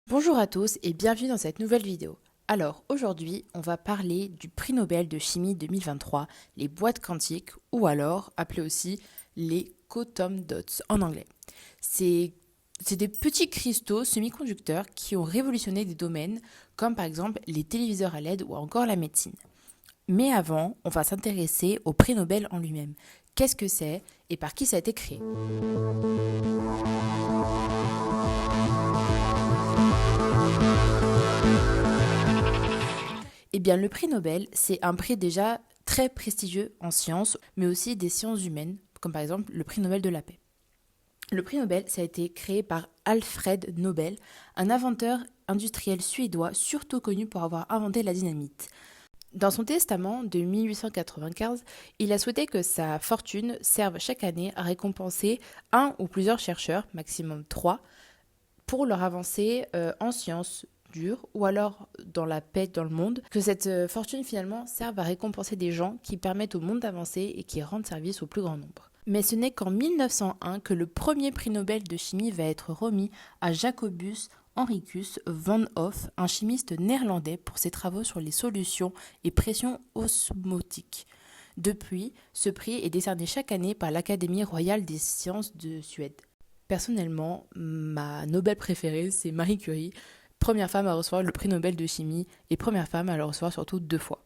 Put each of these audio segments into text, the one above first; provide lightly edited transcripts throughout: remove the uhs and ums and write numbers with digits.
Bonjour à tous et bienvenue dans cette nouvelle vidéo. Alors aujourd'hui, on va parler du prix Nobel de chimie 2023, les boîtes quantiques ou alors appelées aussi les quantum dots en anglais. C'est des petits cristaux semi-conducteurs qui ont révolutionné des domaines comme par exemple les téléviseurs à LED ou encore la médecine. Mais avant, on va s'intéresser au prix Nobel en lui-même. Qu'est-ce que c'est et par qui ça a été créé? Eh bien, le prix Nobel, c'est un prix déjà très prestigieux en sciences, mais aussi des sciences humaines, comme par exemple le prix Nobel de la paix. Le prix Nobel, ça a été créé par Alfred Nobel, un inventeur industriel suédois surtout connu pour avoir inventé la dynamite. Dans son testament de 1895, il a souhaité que sa fortune serve chaque année à récompenser un ou plusieurs chercheurs, maximum 3, pour leur avancée en sciences dures ou alors dans la paix dans le monde, que cette fortune finalement serve à récompenser des gens qui permettent au monde d'avancer et qui rendent service au plus grand nombre. Mais ce n'est qu'en 1901 que le premier prix Nobel de chimie va être remis à Jacobus Henricus van Hoff, un chimiste néerlandais, pour ses travaux sur les solutions et pressions osmotiques. Depuis, ce prix est décerné chaque année par l'Académie royale des sciences de Suède. Personnellement, ma Nobel préférée, c'est Marie Curie, première femme à recevoir le prix Nobel de chimie et première femme à le recevoir surtout 2 fois.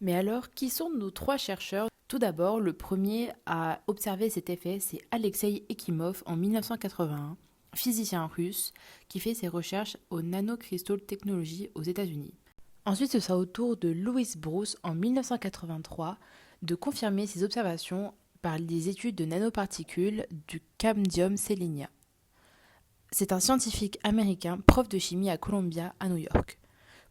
Mais alors, qui sont nos 3 chercheurs? Tout d'abord, le premier à observer cet effet, c'est Alexei Ekimov en 1981, physicien russe qui fait ses recherches au Nanocrystal Technology aux États-Unis. Ensuite, ce sera au tour de Louis Bruce en 1983 de confirmer ses observations par des études de nanoparticules du camdium sélénia. C'est un scientifique américain, prof de chimie à Columbia, à New York.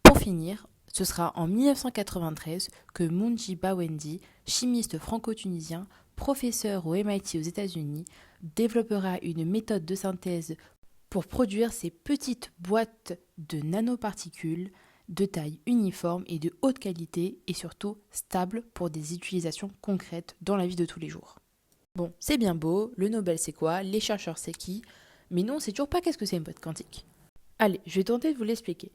Pour finir, ce sera en 1993 que Munji Bawendi, chimiste franco-tunisien, professeur au MIT aux États-Unis, développera une méthode de synthèse pour produire ces petites boîtes de nanoparticules de taille uniforme et de haute qualité et surtout stable pour des utilisations concrètes dans la vie de tous les jours. Bon, c'est bien beau, le Nobel c'est quoi, les chercheurs c'est qui, mais non, c'est toujours pas qu'est-ce que c'est une boîte quantique. Allez, je vais tenter de vous l'expliquer.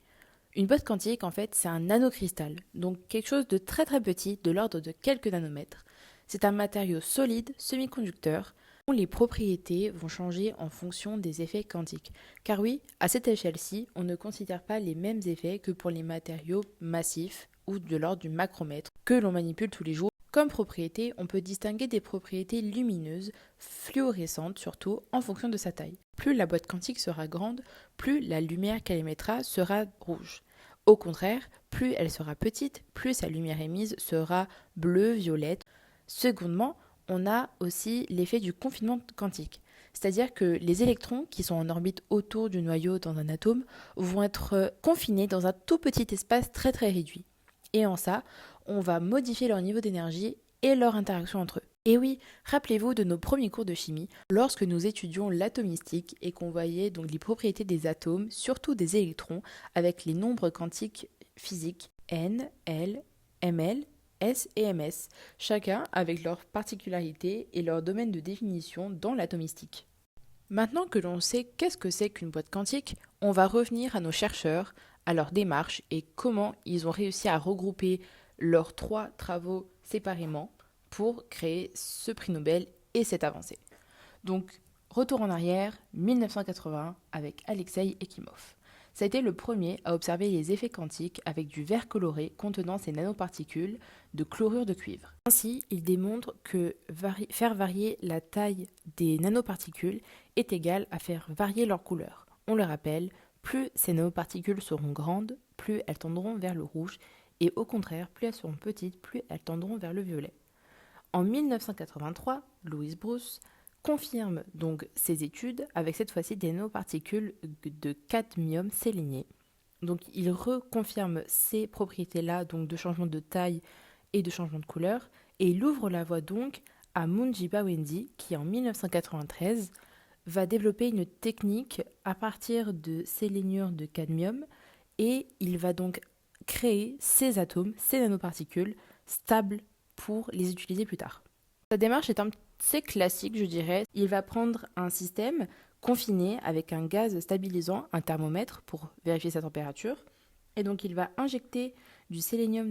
Une boîte quantique, en fait, c'est un nanocristal, donc quelque chose de très très petit, de l'ordre de quelques nanomètres. C'est un matériau solide, semi-conducteur, dont les propriétés vont changer en fonction des effets quantiques. Car oui, à cette échelle-ci, on ne considère pas les mêmes effets que pour les matériaux massifs ou de l'ordre du macromètre que l'on manipule tous les jours. Comme propriété, on peut distinguer des propriétés lumineuses, fluorescentes surtout, en fonction de sa taille. Plus la boîte quantique sera grande, plus la lumière qu'elle émettra sera rouge. Au contraire, plus elle sera petite, plus sa lumière émise sera bleue, violette. Secondement, on a aussi l'effet du confinement quantique. C'est-à-dire que les électrons qui sont en orbite autour du noyau dans un atome vont être confinés dans un tout petit espace très très réduit. Et en ça, on va modifier leur niveau d'énergie et leur interaction entre eux. Et oui, rappelez-vous de nos premiers cours de chimie, lorsque nous étudions l'atomistique et qu'on voyait donc les propriétés des atomes, surtout des électrons, avec les nombres quantiques physiques n, l, ml, s et ms, chacun avec leurs particularités et leur domaine de définition dans l'atomistique. Maintenant que l'on sait qu'est-ce que c'est qu'une boîte quantique, on va revenir à nos chercheurs, à leur démarche et comment ils ont réussi à regrouper leurs 3 travaux séparément pour créer ce prix Nobel et cette avancée. Donc, retour en arrière, 1981 avec Alexei Ekimov. Ça a été le premier à observer les effets quantiques avec du verre coloré contenant ces nanoparticules de chlorure de cuivre. Ainsi, il démontre que faire varier la taille des nanoparticules est égal à faire varier leur couleur. On le rappelle, plus ces nanoparticules seront grandes, plus elles tendront vers le rouge, et au contraire, plus elles seront petites, plus elles tendront vers le violet. En 1983, Louis Bruce confirme donc ses études avec cette fois-ci des nanoparticules de cadmium sélénié. Donc il reconfirme ces propriétés-là donc de changement de taille et de changement de couleur et il ouvre la voie donc à Munji Bawendi qui en 1993 va développer une technique à partir de séléniure de cadmium et il va donc créer ces atomes, ces nanoparticules stables pour les utiliser plus tard. Sa démarche est assez classique, je dirais. Il va prendre un système confiné avec un gaz stabilisant, un thermomètre, pour vérifier sa température. Et donc il va injecter du séléniure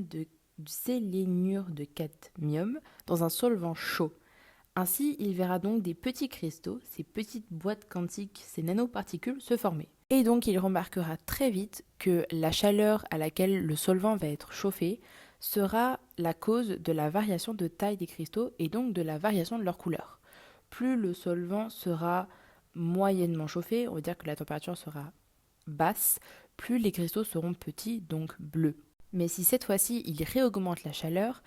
de cadmium dans un solvant chaud. Ainsi, il verra donc des petits cristaux, ces petites boîtes quantiques, ces nanoparticules se former. Et donc il remarquera très vite que la chaleur à laquelle le solvant va être chauffé sera la cause de la variation de taille des cristaux et donc de la variation de leur couleur. Plus le solvant sera moyennement chauffé, on va dire que la température sera basse, plus les cristaux seront petits, donc bleus. Mais si cette fois-ci il réaugmente la chaleur,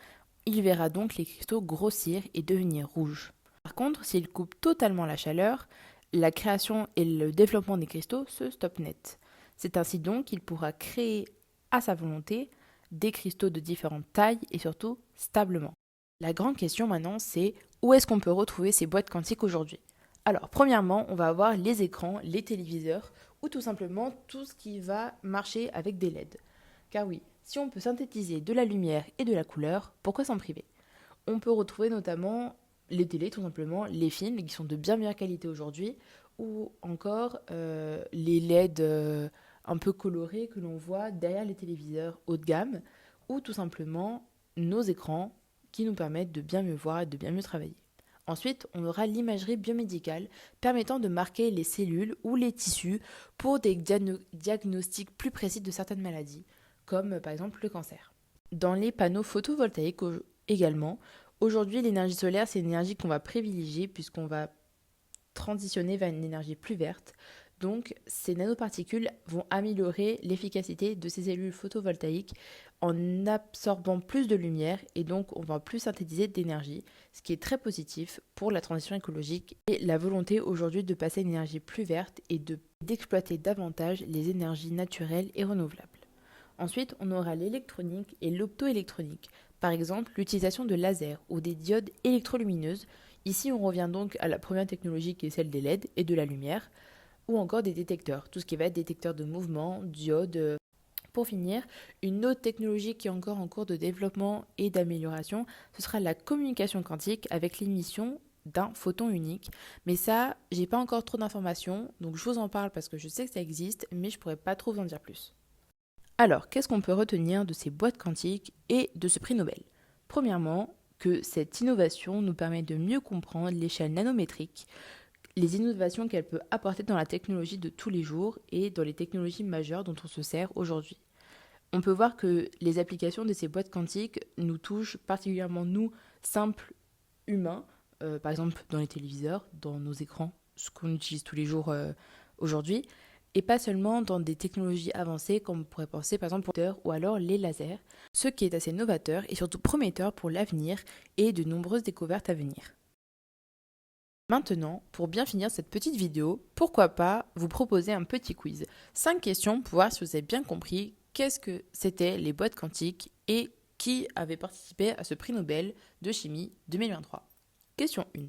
il verra donc les cristaux grossir et devenir rouges. Par contre, s'il coupe totalement la chaleur, la création et le développement des cristaux se stoppent net. C'est ainsi donc qu'il pourra créer à sa volonté des cristaux de différentes tailles et surtout stablement. La grande question maintenant, c'est où est-ce qu'on peut retrouver ces boîtes quantiques aujourd'hui ? Alors, premièrement, on va avoir les écrans, les téléviseurs ou tout simplement tout ce qui va marcher avec des LED. Car oui, si on peut synthétiser de la lumière et de la couleur, pourquoi s'en priver ? On peut retrouver notamment les télés, tout simplement, les films qui sont de bien meilleure qualité aujourd'hui, ou encore les LED un peu colorés que l'on voit derrière les téléviseurs haut de gamme, ou tout simplement nos écrans qui nous permettent de bien mieux voir et de bien mieux travailler. Ensuite, on aura l'imagerie biomédicale permettant de marquer les cellules ou les tissus pour des diagnostics plus précis de certaines maladies, comme par exemple le cancer. Dans les panneaux photovoltaïques également, aujourd'hui l'énergie solaire c'est une énergie qu'on va privilégier puisqu'on va transitionner vers une énergie plus verte. Donc ces nanoparticules vont améliorer l'efficacité de ces cellules photovoltaïques en absorbant plus de lumière et donc on va plus synthétiser d'énergie, ce qui est très positif pour la transition écologique et la volonté aujourd'hui de passer à une énergie plus verte et d'exploiter davantage les énergies naturelles et renouvelables. Ensuite, on aura l'électronique et l'optoélectronique, par exemple l'utilisation de lasers ou des diodes électrolumineuses. Ici, on revient donc à la première technologie qui est celle des LED et de la lumière, ou encore des détecteurs, tout ce qui va être détecteur de mouvement, diodes. Pour finir, une autre technologie qui est encore en cours de développement et d'amélioration, ce sera la communication quantique avec l'émission d'un photon unique. Mais ça, j'ai pas encore trop d'informations, donc je vous en parle parce que je sais que ça existe, mais je pourrais pas trop vous en dire plus. Alors, qu'est-ce qu'on peut retenir de ces boîtes quantiques et de ce prix Nobel ? Premièrement, que cette innovation nous permet de mieux comprendre l'échelle nanométrique, les innovations qu'elle peut apporter dans la technologie de tous les jours et dans les technologies majeures dont on se sert aujourd'hui. On peut voir que les applications de ces boîtes quantiques nous touchent particulièrement nous, simples humains, par exemple dans les téléviseurs, dans nos écrans, ce qu'on utilise tous les jours aujourd'hui, et pas seulement dans des technologies avancées comme on pourrait penser par exemple pour ou alors les lasers, ce qui est assez novateur et surtout prometteur pour l'avenir et de nombreuses découvertes à venir. Maintenant, pour bien finir cette petite vidéo, pourquoi pas vous proposer un petit quiz. 5 questions pour voir si vous avez bien compris qu'est-ce que c'était les boîtes quantiques et qui avait participé à ce prix Nobel de chimie 2023. Question 1.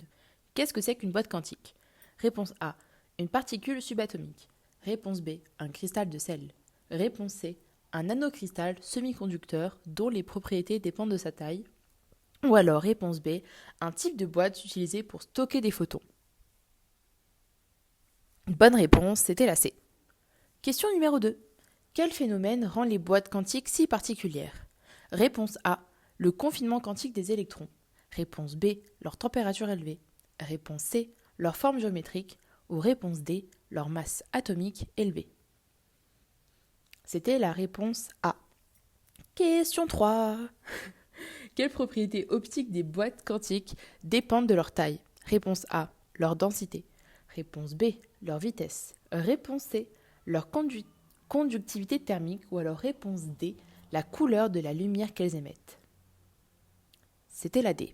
Qu'est-ce que c'est qu'une boîte quantique ? Réponse A. Une particule subatomique. Réponse B. Un cristal de sel. Réponse C. Un nanocristal semi-conducteur dont les propriétés dépendent de sa taille. Ou alors, réponse B, un type de boîte utilisée pour stocker des photons. Bonne réponse, c'était la C. Question numéro 2. Quel phénomène rend les boîtes quantiques si particulières ? Réponse A, le confinement quantique des électrons. Réponse B, leur température élevée. Réponse C, leur forme géométrique. Ou réponse D, leur masse atomique élevée. C'était la réponse A. Question 3. Quelles propriétés optiques des boîtes quantiques dépendent de leur taille ? Réponse A, leur densité. Réponse B, leur vitesse. Réponse C, leur conductivité thermique. Ou alors réponse D, la couleur de la lumière qu'elles émettent. C'était la D.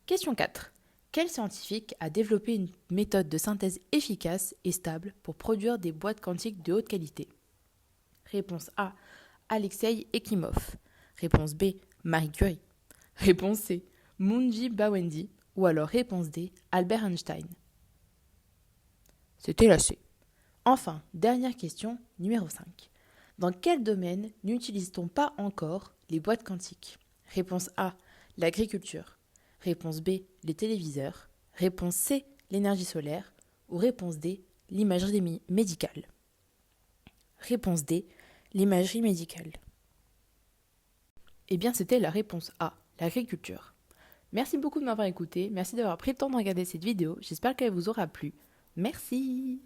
Question 4. Quel scientifique a développé une méthode de synthèse efficace et stable pour produire des boîtes quantiques de haute qualité ? Réponse A, Alexei Ekimov. Réponse B, Marie Curie. Réponse C, Munji Bawendi. Ou alors réponse D, Albert Einstein. C'était la C. Enfin, dernière question, numéro 5. Dans quel domaine n'utilise-t-on pas encore les boîtes quantiques ? Réponse A, l'agriculture. Réponse B, les téléviseurs. Réponse C, l'énergie solaire. Ou réponse D, L'imagerie médicale. Réponse D. L'imagerie médicale. Eh bien, c'était la réponse A, l'agriculture. Merci beaucoup de m'avoir écouté, merci d'avoir pris le temps de regarder cette vidéo, j'espère qu'elle vous aura plu. Merci!